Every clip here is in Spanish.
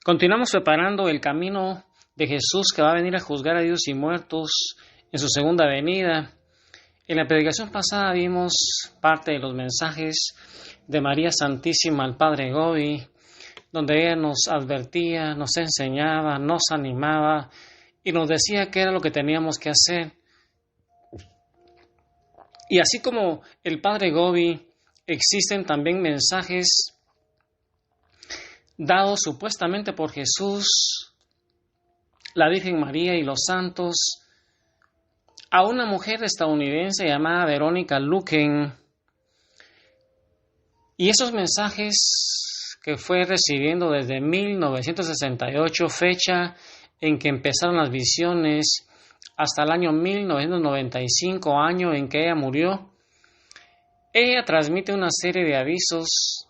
Continuamos preparando el camino de Jesús que va a venir a juzgar a vivos y muertos en su segunda venida. En la predicación pasada vimos parte de los mensajes de María Santísima al Padre Gobi, donde ella nos advertía, nos enseñaba, nos animaba y nos decía qué era lo que teníamos que hacer. Y así como el Padre Gobi, existen también mensajes dados supuestamente por Jesús, la Virgen María y los santos, a una mujer estadounidense llamada Verónica Lueken. Y esos mensajes que fue recibiendo desde 1968, fecha en que empezaron las visiones, hasta el año 1995, año en que ella murió, ella transmite una serie de avisos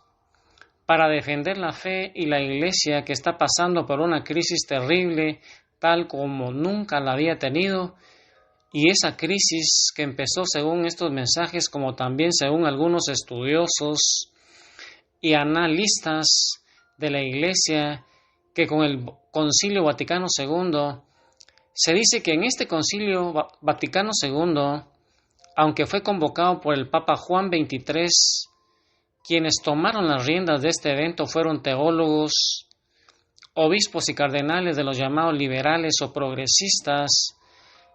para defender la fe y la Iglesia que está pasando por una crisis terrible, tal como nunca la había tenido, y esa crisis que empezó según estos mensajes, como también según algunos estudiosos y analistas de la Iglesia, que con el Concilio Vaticano II, se dice que en este Concilio Vaticano II, aunque fue convocado por el Papa Juan XXIII, quienes tomaron las riendas de este evento fueron teólogos, obispos y cardenales de los llamados liberales o progresistas,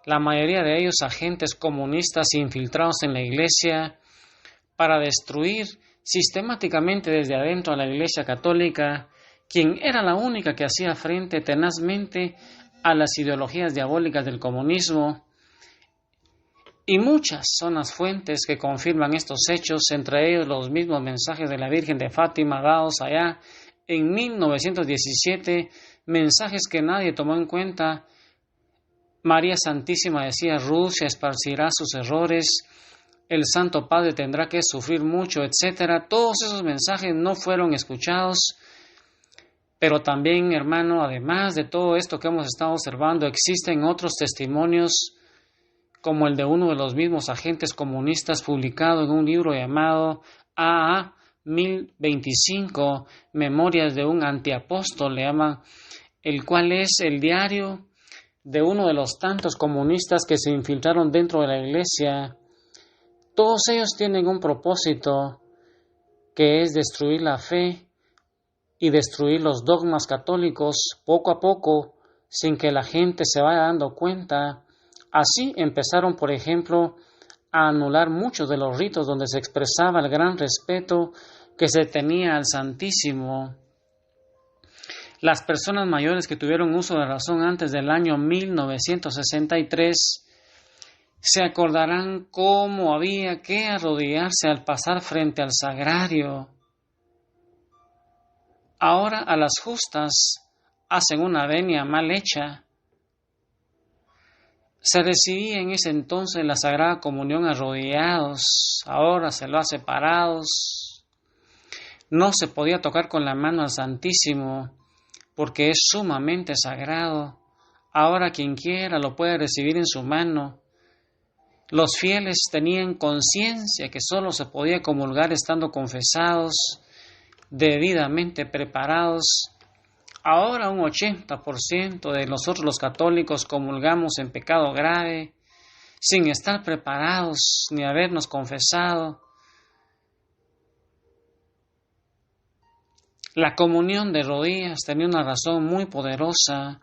la mayoría de ellos agentes comunistas infiltrados en la Iglesia para destruir sistemáticamente desde adentro a la Iglesia católica, quien era la única que hacía frente tenazmente a las ideologías diabólicas del comunismo. Y muchas son las fuentes que confirman estos hechos, entre ellos los mismos mensajes de la Virgen de Fátima dados allá en 1917, mensajes que nadie tomó en cuenta. María Santísima decía: Rusia esparcirá sus errores, el Santo Padre tendrá que sufrir mucho, etc. Todos esos mensajes no fueron escuchados, pero también, hermano, además de todo esto que hemos estado observando, existen otros testimonios, como el de uno de los mismos agentes comunistas publicado en un libro llamado AA 1025, Memorias de un antiapóstol, le llaman, el cual es el diario de uno de los tantos comunistas que se infiltraron dentro de la Iglesia. Todos ellos tienen un propósito, que es destruir la fe y destruir los dogmas católicos poco a poco, sin que la gente se vaya dando cuenta. Así empezaron, por ejemplo, a anular muchos de los ritos donde se expresaba el gran respeto que se tenía al Santísimo. Las personas mayores que tuvieron uso de razón antes del año 1963 se acordarán cómo había que arrodillarse al pasar frente al sagrario. Ahora, a las justas, hacen una venia mal hecha. Se recibía en ese entonces la Sagrada Comunión arrodillados, ahora se lo hace parados. No se podía tocar con la mano al Santísimo, porque es sumamente sagrado. Ahora quien quiera lo puede recibir en su mano. Los fieles tenían conciencia que solo se podía comulgar estando confesados, debidamente preparados. Ahora un 80% de nosotros los católicos comulgamos en pecado grave, sin estar preparados ni habernos confesado. La comunión de rodillas tenía una razón muy poderosa,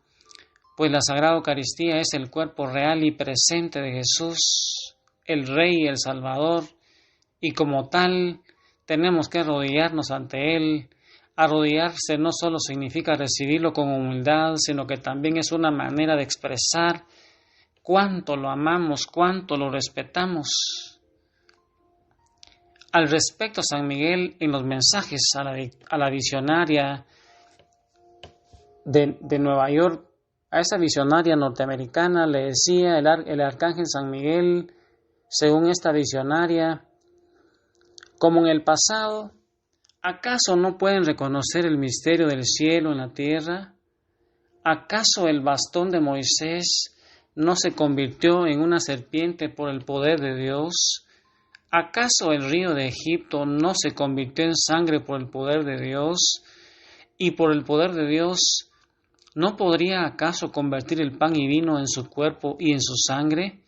pues la Sagrada Eucaristía es el cuerpo real y presente de Jesús, el Rey y el Salvador, y como tal tenemos que arrodillarnos ante Él. Arrodillarse no solo significa recibirlo con humildad, sino que también es una manera de expresar cuánto lo amamos, cuánto lo respetamos. Al respecto, San Miguel, en los mensajes a la visionaria de Nueva York, a esa visionaria norteamericana, le decía el arcángel San Miguel, según esta visionaria: como en el pasado, ¿acaso no pueden reconocer el misterio del cielo en la tierra? ¿Acaso el bastón de Moisés no se convirtió en una serpiente por el poder de Dios? ¿Acaso el río de Egipto no se convirtió en sangre por el poder de Dios? y por el poder de Dios, ¿no podría acaso convertir el pan y vino en su cuerpo y en su sangre,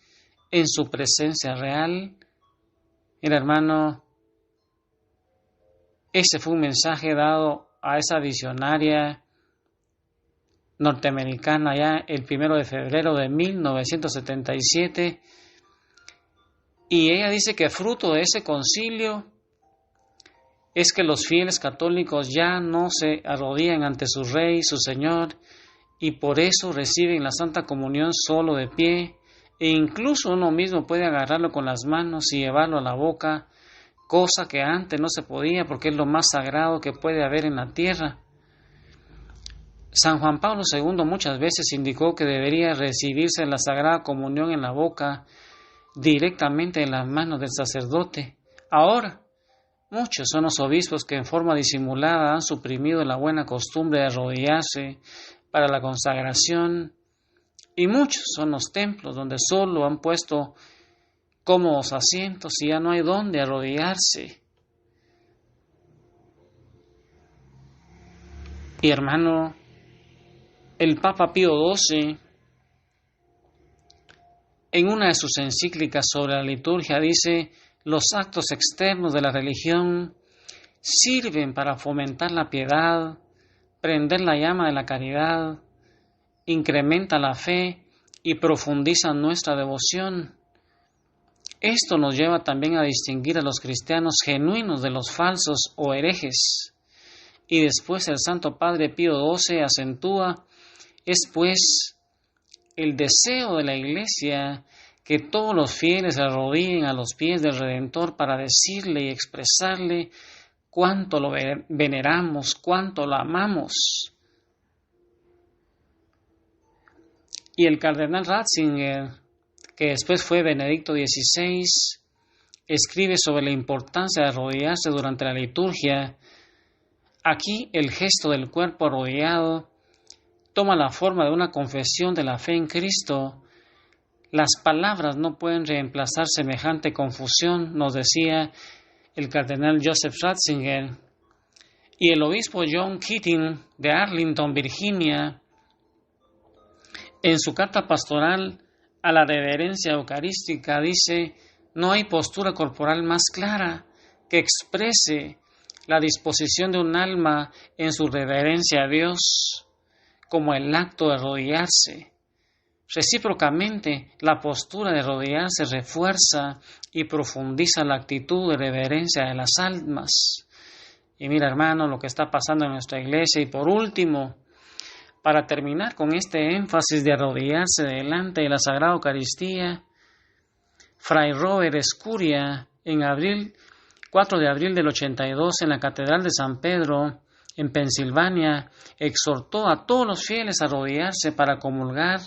en su presencia real? Mira, hermano, ese fue un mensaje dado a esa visionaria norteamericana ya el 1 de febrero de 1977, y ella dice que fruto de ese concilio es que los fieles católicos ya no se arrodillan ante su Rey, su Señor, y por eso reciben la Santa Comunión solo de pie, e incluso uno mismo puede agarrarlo con las manos y llevarlo a la boca, cosa que antes no se podía porque es lo más sagrado que puede haber en la tierra. San Juan Pablo II muchas veces indicó que debería recibirse la Sagrada Comunión en la boca, directamente en las manos del sacerdote. Ahora, muchos son los obispos que en forma disimulada han suprimido la buena costumbre de arrodillarse para la consagración, y muchos son los templos donde solo han puesto cómodos asientos y ya no hay dónde arrodillarse. Y hermano, el Papa Pío XII, en una de sus encíclicas sobre la liturgia, dice: los actos externos de la religión sirven para fomentar la piedad, prender la llama de la caridad, incrementa la fe y profundiza nuestra devoción. Esto nos lleva también a distinguir a los cristianos genuinos de los falsos o herejes. Y después el Santo Padre Pío XII acentúa: es pues el deseo de la Iglesia que todos los fieles se arrodillen a los pies del Redentor para decirle y expresarle cuánto lo veneramos, cuánto lo amamos. Y el cardenal Ratzinger, que después fue Benedicto XVI, escribe sobre la importancia de arrodillarse durante la liturgia. Aquí el gesto del cuerpo arrodillado toma la forma de una confesión de la fe en Cristo. Las palabras no pueden reemplazar semejante confusión, nos decía el cardenal Joseph Ratzinger. Y el obispo John Keating de Arlington, Virginia, en su carta pastoral a la reverencia eucarística dice: no hay postura corporal más clara que exprese la disposición de un alma en su reverencia a Dios como el acto de arrodillarse. Recíprocamente, la postura de arrodillarse refuerza y profundiza la actitud de reverencia de las almas. Y mira, hermano, lo que está pasando en nuestra iglesia. Y por último, para terminar con este énfasis de arrodillarse delante de la Sagrada Eucaristía, Fray Robert Escuria, en 4 de abril del 82, en la Catedral de San Pedro, en Pensilvania, exhortó a todos los fieles a arrodillarse para comulgar.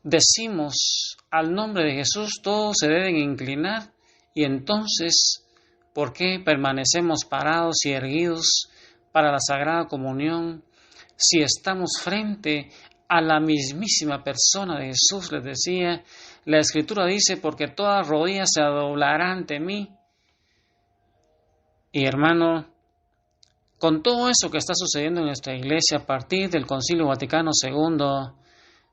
Decimos: al nombre de Jesús todos se deben inclinar, y entonces, ¿por qué permanecemos parados y erguidos para la Sagrada Comunión si estamos frente a la mismísima persona de Jesús? Les decía, la Escritura dice: porque toda rodilla se doblará ante mí. Y hermano, con todo eso que está sucediendo en nuestra iglesia a partir del Concilio Vaticano II,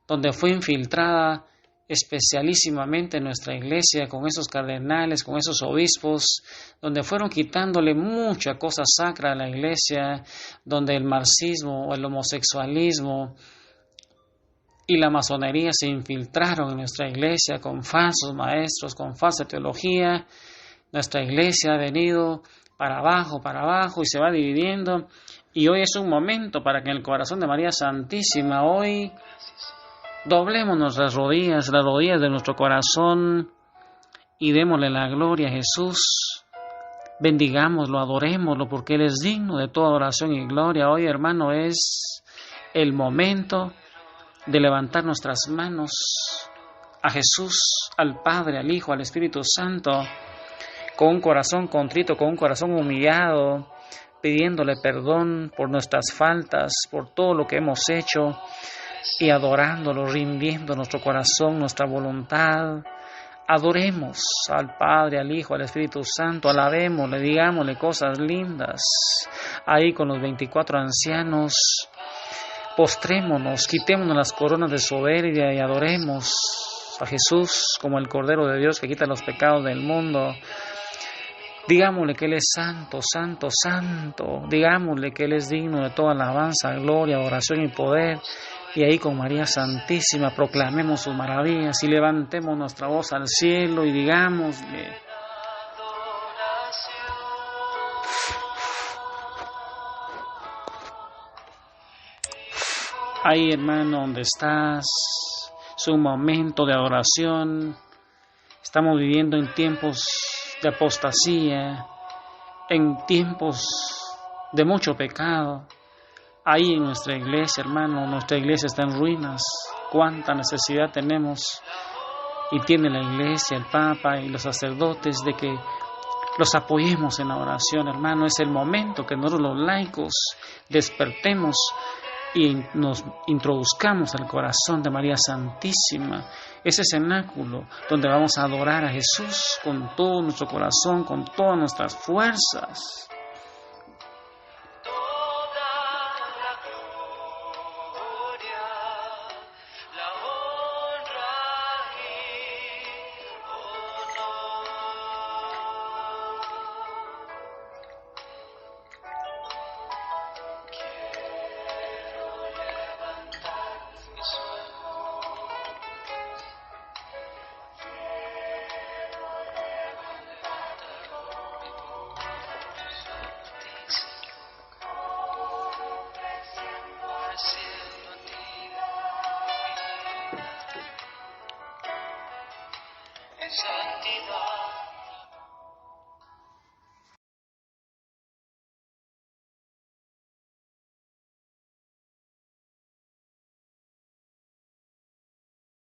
donde fue infiltrada especialísimamente nuestra iglesia con esos cardenales, con esos obispos, donde fueron quitándole mucha cosa sacra a la iglesia, donde el marxismo, el homosexualismo y la masonería se infiltraron en nuestra iglesia con falsos maestros, con falsa teología. Nuestra iglesia ha venido para abajo y se va dividiendo, y hoy es un momento para que en el corazón de María Santísima hoy doblemos nuestras rodillas, las rodillas de nuestro corazón, y démosle la gloria a Jesús. Bendigámoslo, adorémoslo, porque Él es digno de toda adoración y gloria. Hoy, hermano, es el momento de levantar nuestras manos a Jesús, al Padre, al Hijo, al Espíritu Santo, con un corazón contrito, con un corazón humillado, pidiéndole perdón por nuestras faltas, por todo lo que hemos hecho, y adorándolo, rindiendo nuestro corazón, nuestra voluntad Adoremos al Padre, al Hijo, al Espíritu Santo, alabémosle, digámosle cosas lindas. Ahí con los 24 ancianos, postrémonos, quitémonos las coronas de soberbia y adoremos a Jesús como el Cordero de Dios que quita los pecados del mundo. Digámosle que Él es santo, santo, santo. Digámosle que Él es digno de toda alabanza, gloria, oración y poder. Y ahí con María Santísima proclamemos sus maravillas y levantemos nuestra voz al cielo y digámosle: ahí, hermano, donde estás, es un momento de adoración. Estamos viviendo en tiempos de apostasía, en tiempos de mucho pecado. Ahí en nuestra iglesia, hermano, nuestra iglesia está en ruinas. Cuánta necesidad tenemos y tiene la iglesia, el Papa y los sacerdotes de que los apoyemos en la oración, hermano. Es el momento que nosotros los laicos despertemos y nos introduzcamos al corazón de María Santísima, ese cenáculo donde vamos a adorar a Jesús con todo nuestro corazón, con todas nuestras fuerzas.